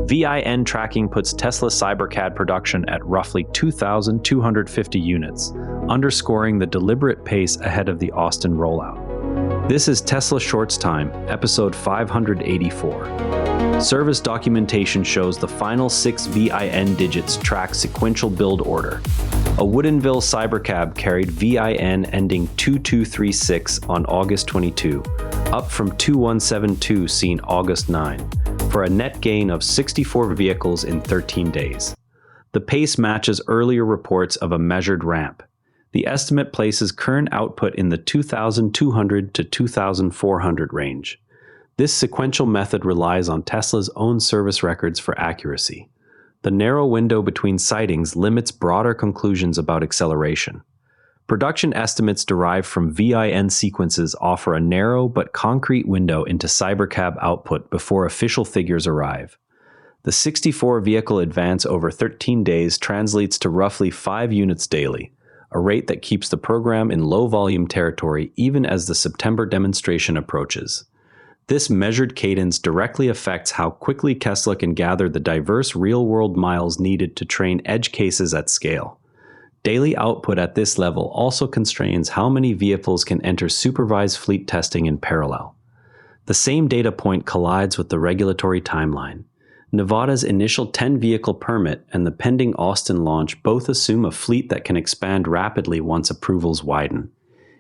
VIN tracking puts Tesla Cybercab production at roughly 2,250 units, underscoring the deliberate pace ahead of the Austin rollout. This is Tesla Shorts Time, episode 584. Service documentation shows the final 6 VIN digits track sequential build order. A Woodinville Cybercab carried VIN ending 2236 on August 22, up from 2172 seen August 9, for a net gain of 64 vehicles in 13 days. The pace matches earlier reports of a measured ramp. The estimate places current output in the 2,200 to 2,400 range. This sequential method relies on Tesla's own service records for accuracy. The narrow window between sightings limits broader conclusions about acceleration. Production estimates derived from VIN sequences offer a narrow but concrete window into Cybercab output before official figures arrive. The 64-vehicle advance over 13 days translates to roughly 5 units daily, a rate that keeps the program in low-volume territory even as the September demonstration approaches. This measured cadence directly affects how quickly Tesla can gather the diverse real-world miles needed to train edge cases at scale. Daily output at this level also constrains how many vehicles can enter supervised fleet testing in parallel. The same data point collides with the regulatory timeline. Nevada's initial 10-vehicle permit and the pending Austin launch both assume a fleet that can expand rapidly once approvals widen.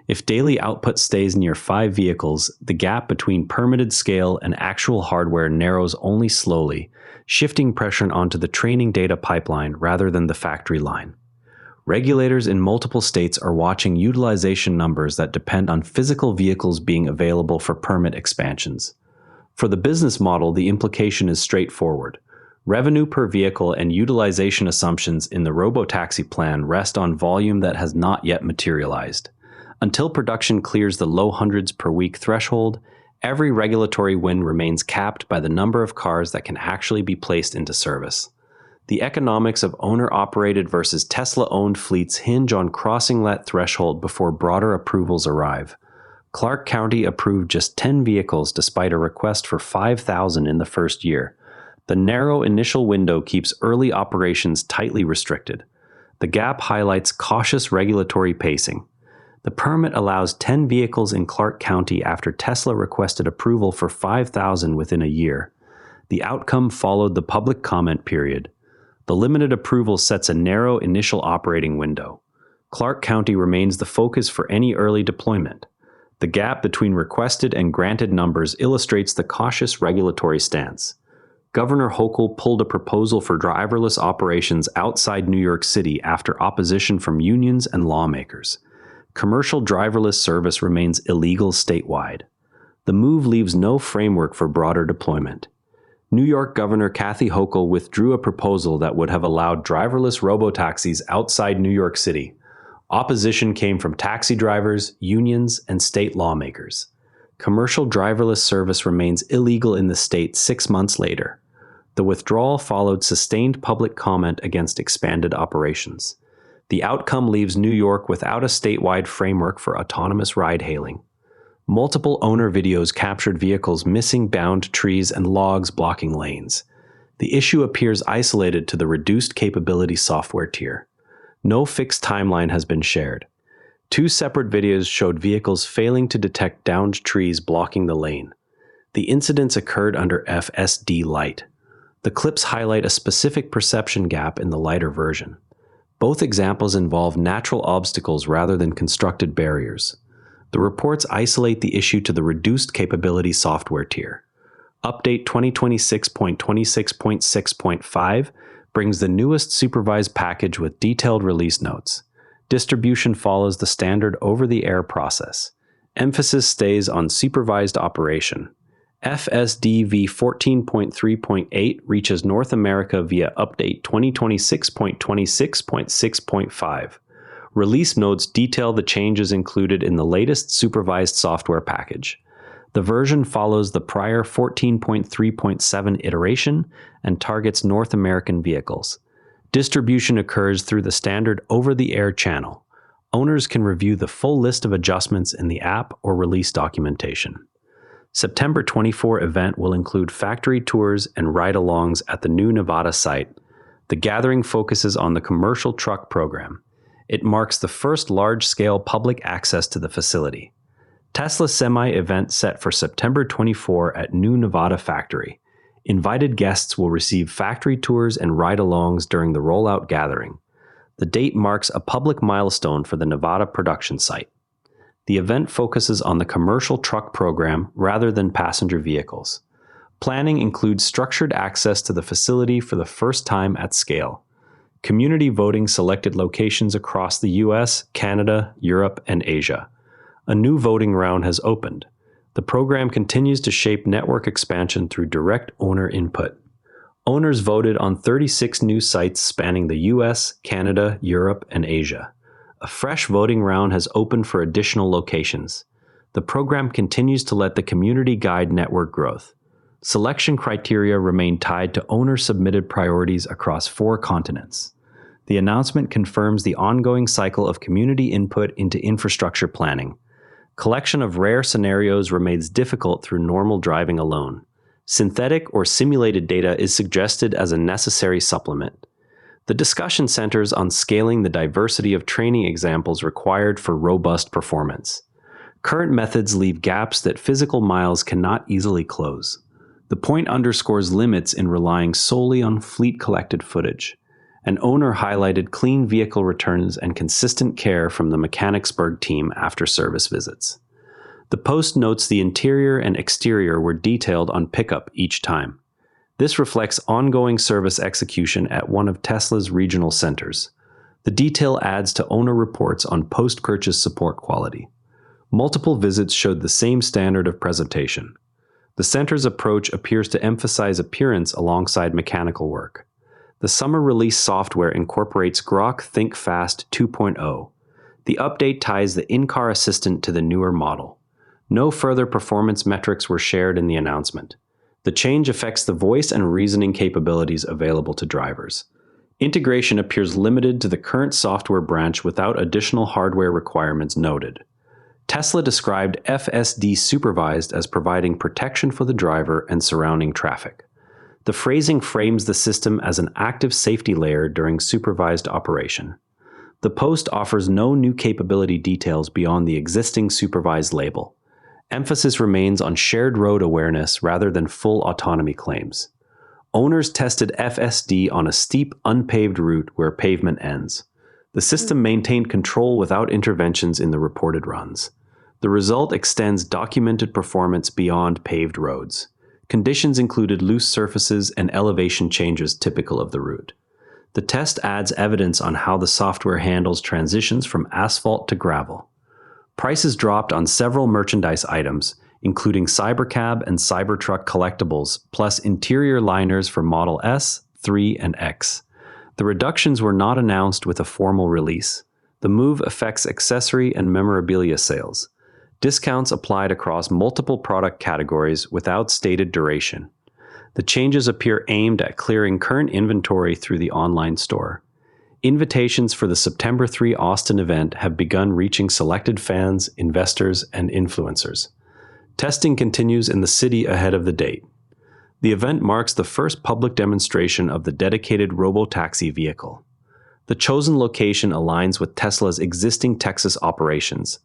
If daily output stays near 5 vehicles, the gap between permitted scale and actual hardware narrows only slowly, shifting pressure onto the training data pipeline rather than the factory line. Regulators in multiple states are watching utilization numbers that depend on physical vehicles being available for permit expansions. For the business model, the implication is straightforward. Revenue per vehicle and utilization assumptions in the robotaxi plan rest on volume that has not yet materialized. Until production clears the low hundreds per week threshold, every regulatory win remains capped by the number of cars that can actually be placed into service. The economics of owner-operated versus Tesla-owned fleets hinge on crossing that threshold before broader approvals arrive. Clark County approved just 10 vehicles despite a request for 5,000 in the first year. The narrow initial window keeps early operations tightly restricted. The gap highlights cautious regulatory pacing. The permit allows 10 vehicles in Clark County after Tesla requested approval for 5,000 within a year. The outcome followed the public comment period. The limited approval sets a narrow initial operating window. Clark County remains the focus for any early deployment. The gap between requested and granted numbers illustrates the cautious regulatory stance. Governor Hochul pulled a proposal for driverless operations outside New York City after opposition from unions and lawmakers. Commercial driverless service remains illegal statewide. The move leaves no framework for broader deployment. New York Governor Kathy Hochul withdrew a proposal that would have allowed driverless robotaxis outside New York City. Opposition came from taxi drivers, unions, and state lawmakers. Commercial driverless service remains illegal in the state 6 months later. The withdrawal followed sustained public comment against expanded operations. The outcome leaves New York without a statewide framework for autonomous ride-hailing. Multiple owner videos captured vehicles missing bound trees and logs blocking lanes. The issue appears isolated to the reduced capability software tier. No fixed timeline has been shared. 2 separate videos showed vehicles failing to detect downed trees blocking the lane. The incidents occurred under FSD Lite. The clips highlight a specific perception gap in the lighter version. Both examples involve natural obstacles rather than constructed barriers. The reports isolate the issue to the reduced capability software tier. Update 2026.26.6.5 brings the newest supervised package with detailed release notes. Distribution follows the standard over-the-air process. Emphasis stays on supervised operation. FSD v14.3.8 reaches North America via Update 2026.26.6.5. Release notes detail the changes included in the latest supervised software package. The version follows the prior 14.3.7 iteration and targets North American vehicles. Distribution occurs through the standard over-the-air channel. Owners can review the full list of adjustments in the app or release documentation. September 24 event will include factory tours and ride-alongs at the new Nevada site. The gathering focuses on the commercial truck program. It marks the first large-scale public access to the facility. Tesla Semi event set for September 24 at new Nevada factory. Invited guests will receive factory tours and ride-alongs during the rollout gathering. The date marks a public milestone for the Nevada production site. The event focuses on the commercial truck program rather than passenger vehicles. Planning includes structured access to the facility for the first time at scale. Community voting selected locations across the US, Canada, Europe, and Asia. A new voting round has opened. The program continues to shape network expansion through direct owner input. Owners voted on 36 new sites spanning the US, Canada, Europe, and Asia. A fresh voting round has opened for additional locations. The program continues to let the community guide network growth. Selection criteria remain tied to owner-submitted priorities across 4 continents. The announcement confirms the ongoing cycle of community input into infrastructure planning. Collection of rare scenarios remains difficult through normal driving alone. Synthetic or simulated data is suggested as a necessary supplement. The discussion centers on scaling the diversity of training examples required for robust performance. Current methods leave gaps that physical miles cannot easily close. The point underscores limits in relying solely on fleet-collected footage. An owner highlighted clean vehicle returns and consistent care from the Mechanicsburg team after service visits. The post notes the interior and exterior were detailed on pickup each time. This reflects ongoing service execution at one of Tesla's regional centers. The detail adds to owner reports on post-purchase support quality. Multiple visits showed the same standard of presentation. The center's approach appears to emphasize appearance alongside mechanical work. The summer release software incorporates Grok Think Fast 2.0. The update ties the in-car assistant to the newer model. No further performance metrics were shared in the announcement. The change affects the voice and reasoning capabilities available to drivers. Integration appears limited to the current software branch without additional hardware requirements noted. Tesla described FSD supervised as providing protection for the driver and surrounding traffic. The phrasing frames the system as an active safety layer during supervised operation. The post offers no new capability details beyond the existing supervised label. Emphasis remains on shared road awareness rather than full autonomy claims. Owners tested FSD on a steep, unpaved route where pavement ends. The system maintained control without interventions in the reported runs. The result extends documented performance beyond paved roads. Conditions included loose surfaces and elevation changes typical of the route. The test adds evidence on how the software handles transitions from asphalt to gravel. Prices dropped on several merchandise items, including Cybercab and Cybertruck collectibles, plus interior liners for Model S, 3, and X. The reductions were not announced with a formal release. The move affects accessory and memorabilia sales. Discounts applied across multiple product categories without stated duration. The changes appear aimed at clearing current inventory through the online store. Invitations for the September 3 Austin event have begun reaching selected fans, investors, and influencers. Testing continues in the city ahead of the date. The event marks the first public demonstration of the dedicated robotaxi vehicle. The chosen location aligns with Tesla's existing Texas operations.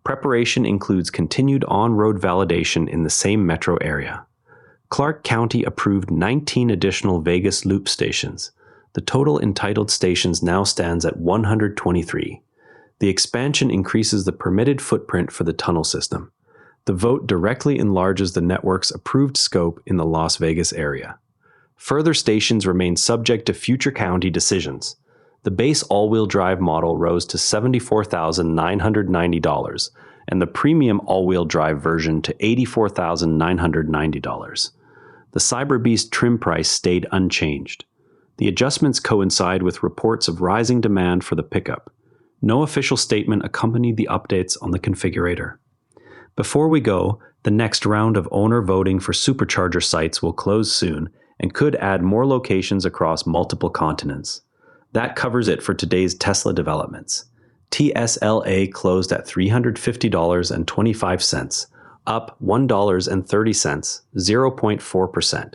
Preparation includes continued on-road validation in the same metro area. Clark County approved 19 additional Vegas Loop stations. The total entitled stations now stands at 123. The expansion increases the permitted footprint for the tunnel system. The vote directly enlarges the network's approved scope in the Las Vegas area. Further stations remain subject to future county decisions. The base all-wheel drive model rose to $74,990, and the premium all-wheel drive version to $84,990. The Cyberbeast trim price stayed unchanged. The adjustments coincide with reports of rising demand for the pickup. No official statement accompanied the updates on the configurator. Before we go, the next round of owner voting for supercharger sites will close soon and could add more locations across multiple continents. That covers it for today's Tesla developments. TSLA closed at $350.25, up $1.30, 0.4%.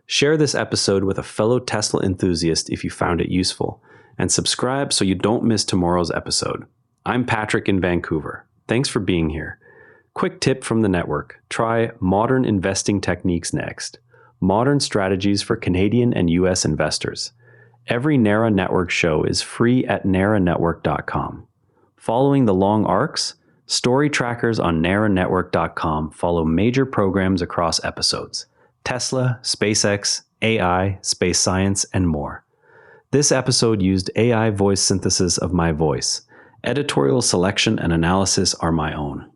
Share this episode with a fellow Tesla enthusiast if you found it useful, and subscribe so you don't miss tomorrow's episode. I'm Patrick in Vancouver. Thanks for being here. Quick tip from the network. Try Modern Investing Techniques next. Modern strategies for Canadian and US investors. Every NARA Network show is free at naranetwork.com. Following the long arcs, story trackers on naranetwork.com follow major programs across episodes: Tesla, SpaceX, AI, space science, and more. This episode used AI voice synthesis of my voice. Editorial selection and analysis are my own.